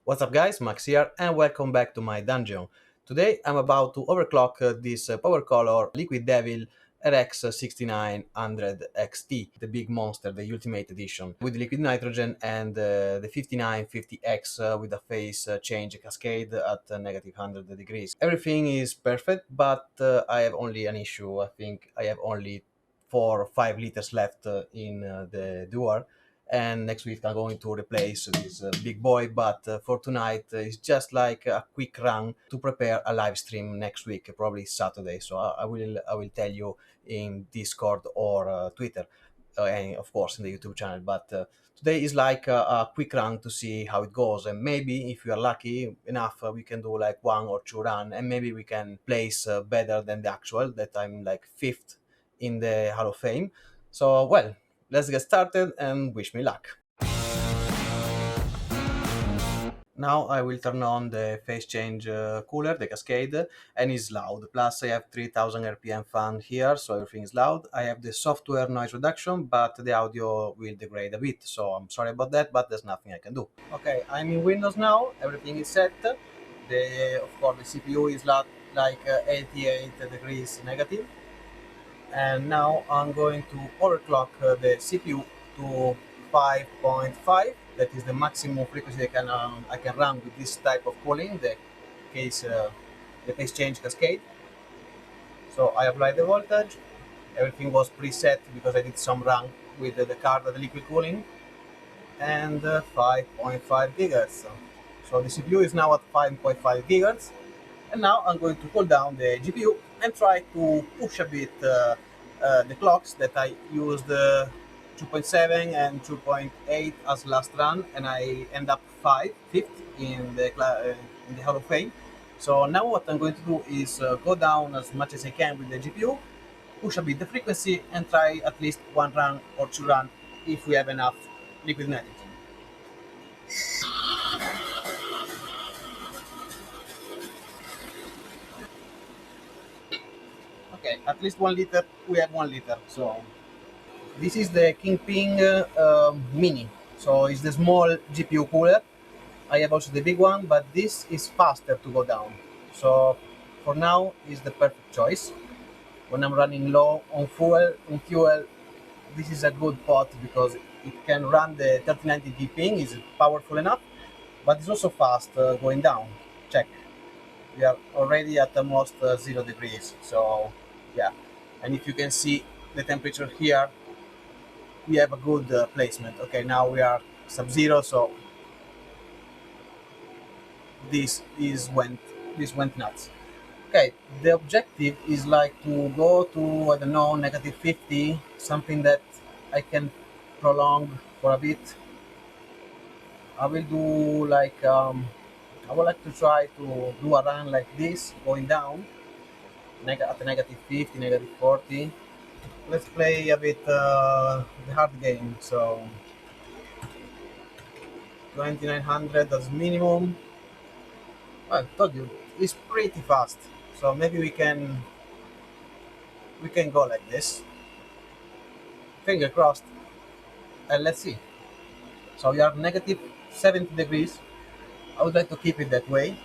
What's up guys, Max here and welcome back to my dungeon. Today I'm about to overclock this PowerColor Liquid Devil RX 6900 XT, the big monster, the Ultimate Edition, with liquid nitrogen and the 5950X with a phase change cascade at negative 100 degrees. Everything is perfect, but I have only an issue. I think I have only 4 or 5 liters left in the dual, and next week I'm going to replace this big boy, but for tonight it's just like a quick run to prepare a live stream next week, probably Saturday. So I will tell you in Discord or Twitter, and of course in the YouTube channel. But today is like a quick run to see how it goes, and maybe if we are lucky enough we can do like 1 or 2 run, and maybe we can place better than the actual that I'm like 5th in the Hall of Fame. So well, let's get started and wish me luck. Now I will turn on the phase change cooler, the cascade, and it's loud. Plus I have 3000 RPM fan here, so everything is loud. I have the software noise reduction, but the audio will degrade a bit, so I'm sorry about that, but there's nothing I can do. Okay, I'm in Windows now, everything is set. Of course the CPU is like 88 degrees negative. And now I'm going to overclock the CPU to 5.5. That is the maximum frequency I can run with this type of cooling, the phase change cascade. So I apply the voltage. Everything was preset because I did some run with the card of the liquid cooling, and 5.5 gigahertz. So the CPU is now at 5.5 gigahertz, and now I'm going to cool down the GPU and try to push a bit the clocks that I used 2.7 and 2.8 as last run, and I end up fifth in the Hall of Fame. So now what I'm going to do is go down as much as I can with the GPU, push a bit the frequency, and try at least 1 run or 2 run if we have enough liquid nitrogen. Okay, at least 1 liter, we have 1 liter. So this is the Kingpin Mini. So it's the small GPU cooler. I have also the big one, but this is faster to go down. So for now is the perfect choice. When I'm running low on fuel, this is a good pot because it can run the 3090 ping, is powerful enough, but it's also fast going down. Check. We are already at almost 0 degrees. So yeah, and if you can see the temperature here, we have a good placement. Okay, now we are sub-zero, so this went nuts. Okay, the objective is like to go to, I don't know, negative 50, something that I can prolong for a bit. I will do like I would like to try to do a run like this, going down at the negative 50, negative 40. Let's play a bit the hard game. So 2900 as minimum. Well, I told you it's pretty fast, so maybe we can go like this. Finger crossed, and let's see. So we are negative 70 degrees. I would like to keep it that way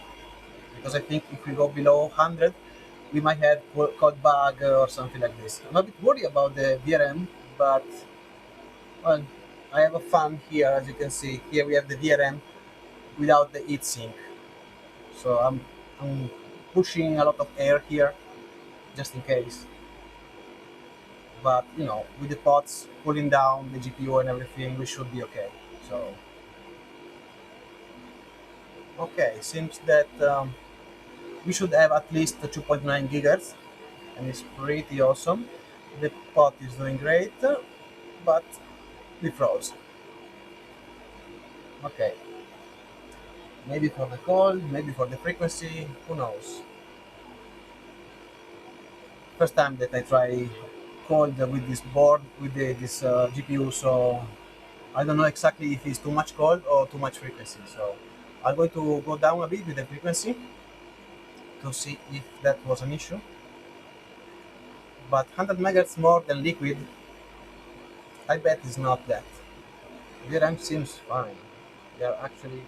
because I think if we go below 100, we might have cold bug or something like this. I'm a bit worried about the VRM, but well, I have a fan here. As you can see, here we have the VRM without the heatsink. So I'm pushing a lot of air here just in case. But you know, with the pots cooling down the GPU and everything, we should be okay. So okay, seems that we should have at least 2.9 gigahertz, and it's pretty awesome. The pot is doing great, but we froze. Okay, maybe for the cold, maybe for the frequency, who knows. First time that I try cold with this board, with this GPU, so I don't know exactly if it's too much cold or too much frequency. So I'm going to go down a bit with the frequency to see if that was an issue. But 100 megahertz more than liquid, I bet is not that. VRM seems fine. They are actually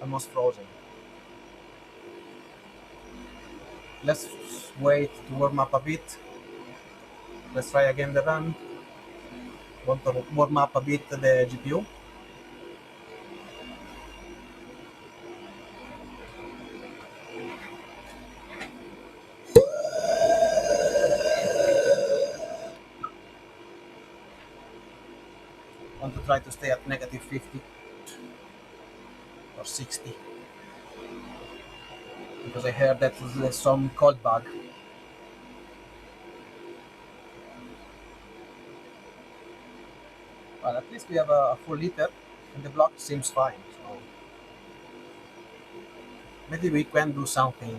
almost frozen. Let's wait to warm up a bit. Let's try again the run. Want to warm up a bit the GPU. Want to try to stay at negative 50 or 60 because I heard that there's some cold bug. Well, at least we have a full liter and the block seems fine. So maybe we can do something.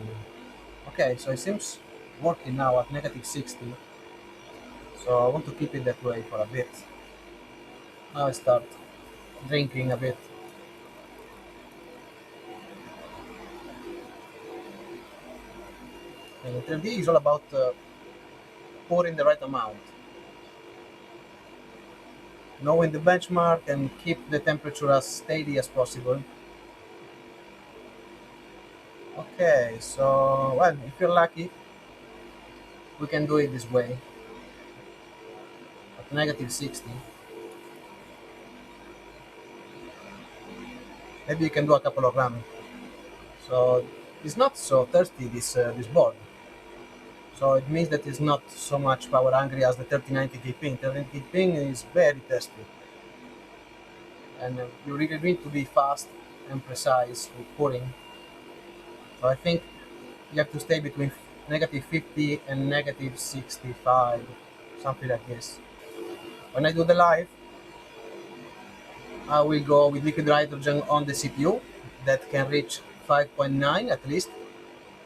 Okay, so it seems working now at negative 60. So I want to keep it that way for a bit. Now I start drinking a bit. And 3D is all about pouring the right amount, knowing the benchmark and keep the temperature as steady as possible. Okay, so well, if you're lucky, we can do it this way at negative 60. Maybe you can do a couple of runs. So it's not so thirsty this board. So it means that it's not so much power hungry as the 3090 ping. 3090 ping is very thirsty, and you really need to be fast and precise with pouring. So I think you have to stay between negative 50 and negative 65, something like this. When I do the live, I will go with liquid nitrogen on the CPU that can reach 5.9 at least.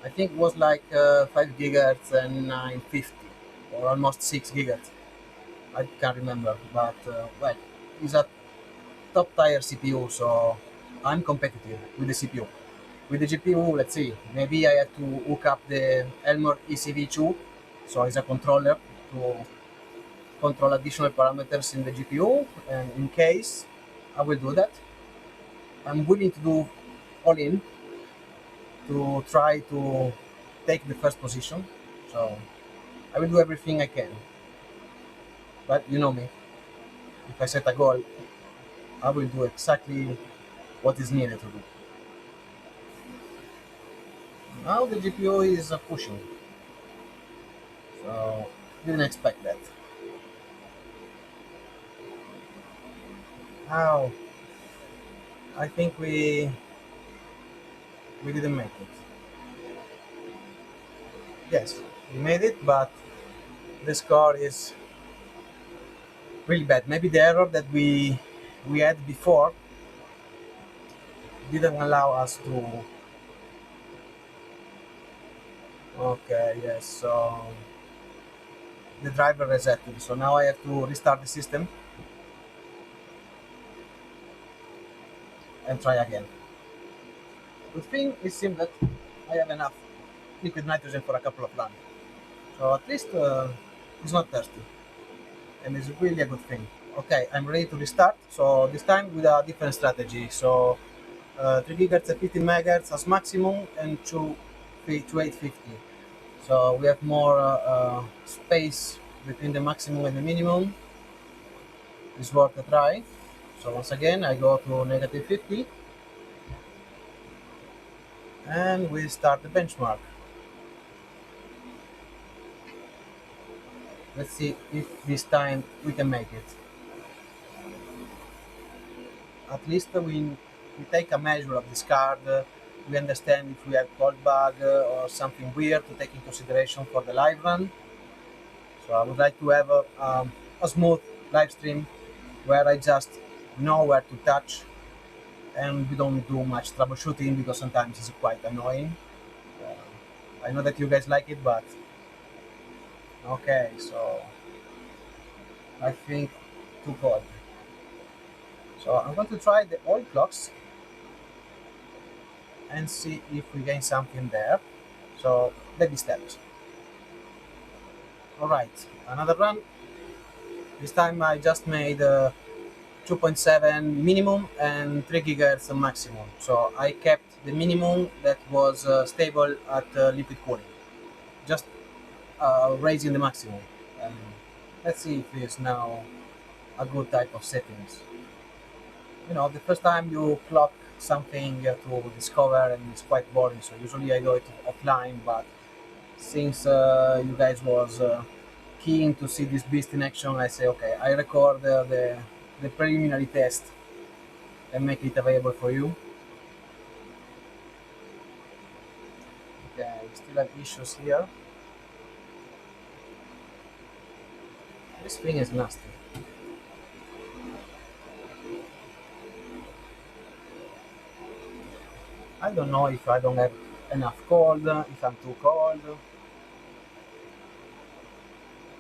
I think it was like 5 gigahertz and 950 or almost 6 gigahertz. I can't remember, but well, it's a top tier CPU, so I'm competitive with the CPU. With the GPU, let's see, maybe I have to hook up the Elmore ECV2, so it's a controller to control additional parameters in the GPU, and in case I will do that. I'm willing to do all in to try to take the first position, so I will do everything I can. But you know me, if I set a goal, I will do exactly what is needed to do. Now the GPU is pushing, so didn't expect that. Now I think we didn't make it. Yes, we made it, but the score is really bad. Maybe the error that we had before didn't allow us to. Okay, yes. So the driver resetted. So now I have to restart the system and try again. Good thing it seems that I have enough liquid nitrogen for a couple of runs. So at least it's not thirsty, and it's really a good thing. Okay, I'm ready to restart. So this time with a different strategy. So 3 gigahertz at 15 megahertz as maximum and 850. So we have more space between the maximum and the minimum. It's worth a try. So once again, I go to negative 50 and we start the benchmark. Let's see if this time we can make it. At least we take a measure of this card. We understand if we have cold bug or something weird to take in consideration for the live run. So I would like to have a smooth live stream where I just know where to touch and we don't do much troubleshooting because sometimes it's quite annoying. I know that you guys like it, but okay, so I think too cold. So I'm going to try the oil clocks and see if we gain something there. So baby steps. All right, another run. This time I just made 2.7 minimum and 3 gigahertz maximum. So I kept the minimum that was stable at liquid cooling, just raising the maximum. And let's see if it's now a good type of settings. The first time you clock something to discover, and it's quite boring. So usually I go it offline, but since you guys was keen to see this beast in action, I say okay, I record the preliminary test and make it available for you. Okay, we still have issues here. This thing is nasty. I don't know if I don't have enough cold, if I'm too cold.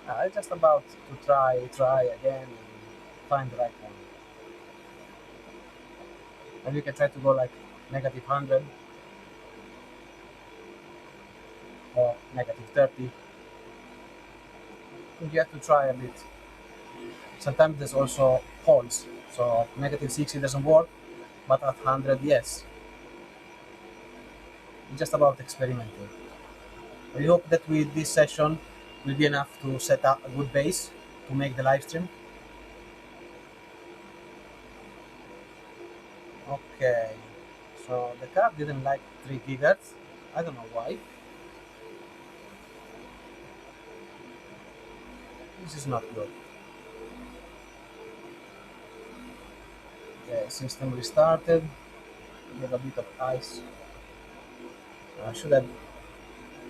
I'm just about to try again and find the right one. And you can try to go like -100 or -30. You have to try a bit. Sometimes there's also holes. So -60 doesn't work, but at 100, yes. It's just about experimenting. We hope that with this session will be enough to set up a good base to make the live stream. Okay, so the card didn't like 3 gigahertz. I don't know why. This is not good. Okay, system restarted. We have a bit of ice. I should have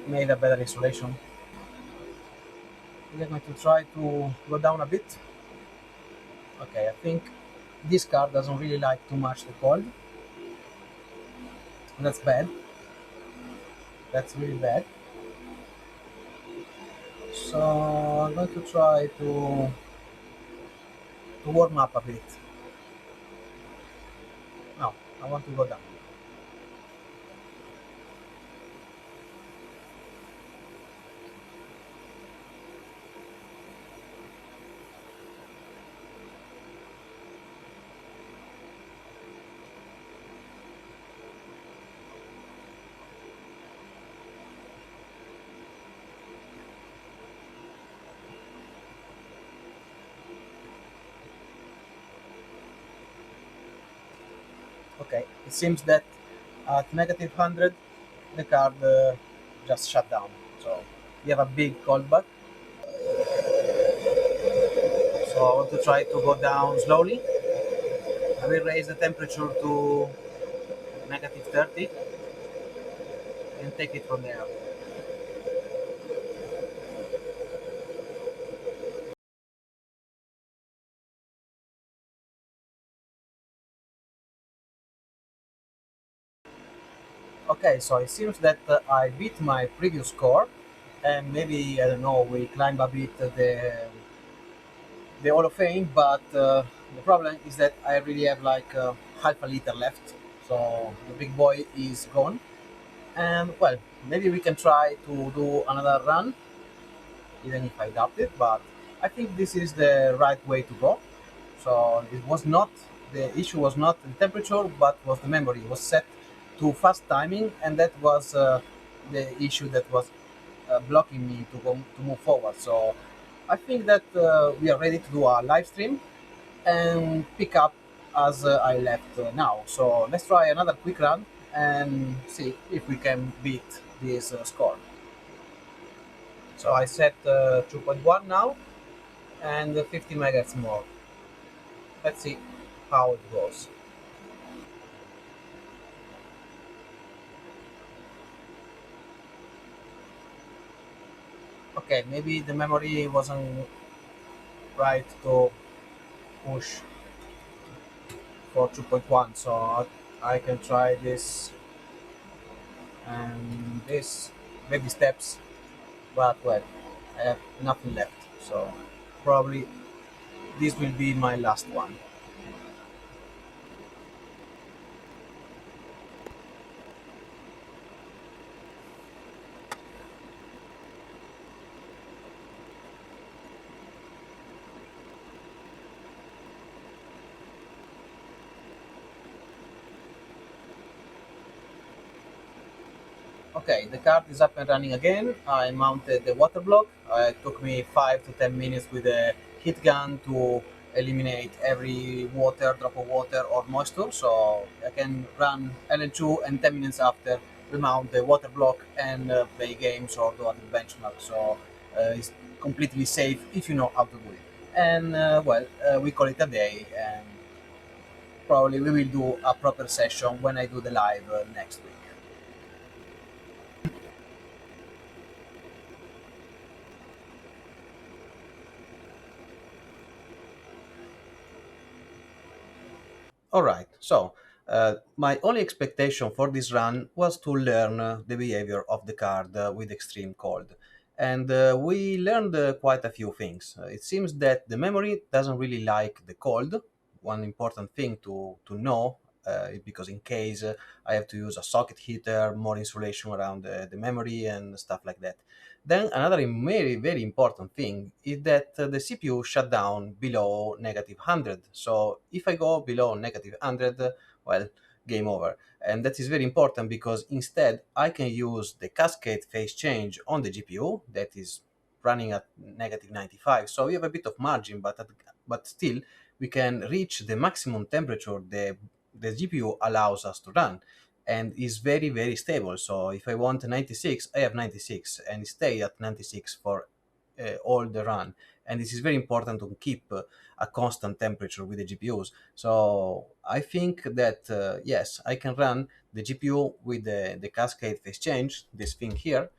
made a better insulation. We are going to try to go down a bit. Okay, I think this card doesn't really like too much the cold. That's bad. That's really bad. So I'm going to try to warm up a bit. No, I want to go down. Okay, it seems that at -100 the card just shut down. So you have a big cold back. So I want to try to go down slowly. I will raise the temperature to -30 and take it from there. Okay, so it seems that I beat my previous score, and maybe I don't know, we climb a bit the Hall of Fame, but the problem is that I really have like half a liter left, so the big boy is gone. And well, maybe we can try to do another run, even if I doubt it, but I think this is the right way to go. So it was not, the issue was not the temperature, but was the memory. It was set to fast timing, and that was the issue that was blocking me to move forward. So I think that we are ready to do a live stream and pick up as I left now. So let's try another quick run and see if we can beat this score. So I set 2.1 now and 50 megahertz more. Let's see how it goes. Okay, maybe the memory wasn't right to push for 2.1, so I can try this and this baby steps, but well, I have nothing left, so probably this will be my last one. Okay, the card is up and running again. I mounted the water block. It took me 5 to 10 minutes with a heat gun to eliminate every water, drop of water or moisture. So I can run LN2 and 10 minutes after remount the water block and play games or do other benchmarks. So it's completely safe if you know how to do it. And we call it a day. And probably we will do a proper session when I do the live next week. Alright, so my only expectation for this run was to learn the behavior of the card with extreme cold. And we learned quite a few things. It seems that the memory doesn't really like the cold. One important thing to know, because in case I have to use a socket heater, more insulation around the memory and stuff like that. Then another very, very important thing is that the CPU shut down below negative 100. So if I go below negative 100, well, game over. And that is very important because instead I can use the cascade phase change on the GPU that is running at negative 95. So we have a bit of margin, but still we can reach the maximum temperature the GPU allows us to run and is very, very stable. So if I want 96, I have 96 and stay at 96 for all the run. And this is very important to keep a constant temperature with the GPUs. So I think that yes, I can run the GPU with the cascade phase change, this thing here,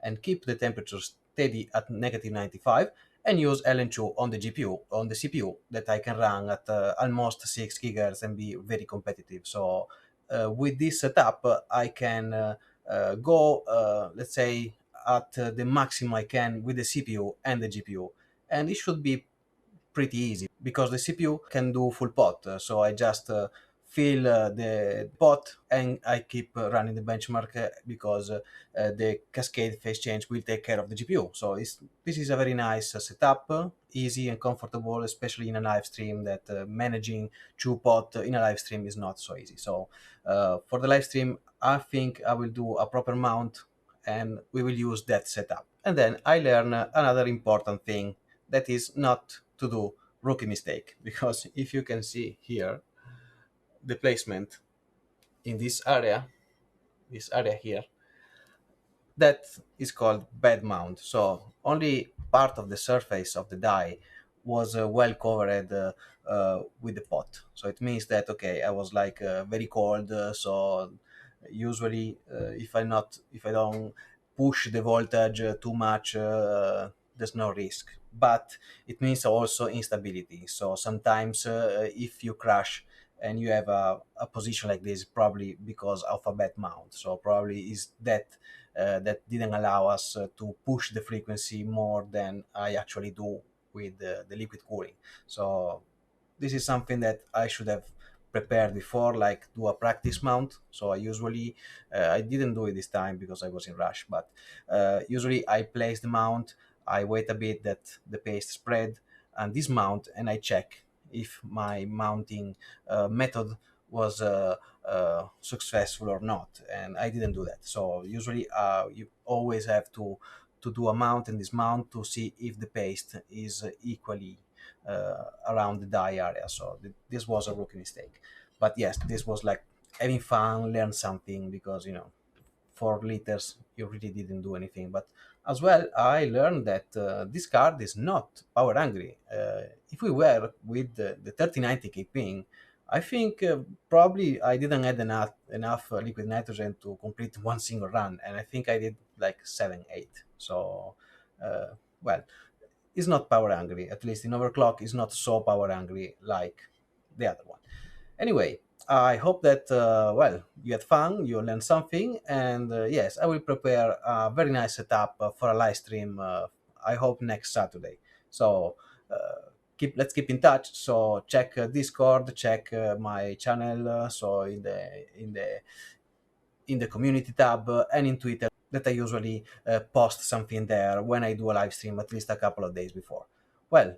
and keep the temperature steady at negative 95 and use LN2 on the GPU, on the CPU that I can run at almost 6 gigahertz and be very competitive. So with this setup, I can go, let's say, at the maximum I can with the CPU and the GPU. And it should be pretty easy because the CPU can do full pot. So I just fill the pot and I keep running the benchmark because the cascade phase change will take care of the GPU. So this is a very nice setup, easy and comfortable, especially in a live stream that managing two pot in a live stream is not so easy. So for the live stream, I think I will do a proper mount and we will use that setup. And then I learn another important thing that is not to do rookie mistake because if you can see here the placement in this area here, that is called bed mount. So only part of the surface of the die was well covered with the pot. So it means that okay, I was like very cold. So usually, if I don't push the voltage too much, there's no risk. But it means also instability. So sometimes if you crash and you have a position like this, probably because of a bed mount. So probably is that didn't allow us to push the frequency more than I actually do with the liquid cooling. So this is something that I should have prepared before, like do a practice mount. So I usually, I didn't do it this time because I was in rush, but usually I place the mount, I wait a bit that the paste spread and dismount and I check if my mounting method was successful or not, and I didn't do that. So usually you always have to do a mount and dismount to see if the paste is equally around the die area. So this was a rookie mistake, but yes, this was like having fun, learn something because 4 liters you really didn't do anything. But as well I learned that this card is not power hungry. If we were with the 3090 ping, I think probably I didn't add enough liquid nitrogen to complete one single run, and I think I did like 7 8. So uh, well, it's not power hungry, at least in overclock is not so power hungry like the other one. Anyway, I hope that you had fun, you learned something, and yes, I will prepare a very nice setup for a live stream. I hope next Saturday. So let's keep in touch. So check Discord, check my channel. So in the community tab and in Twitter that I usually post something there when I do a live stream at least a couple of days before. Well,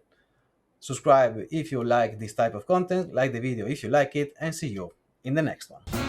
subscribe if you like this type of content, like the video if you like it, and see you in the next one.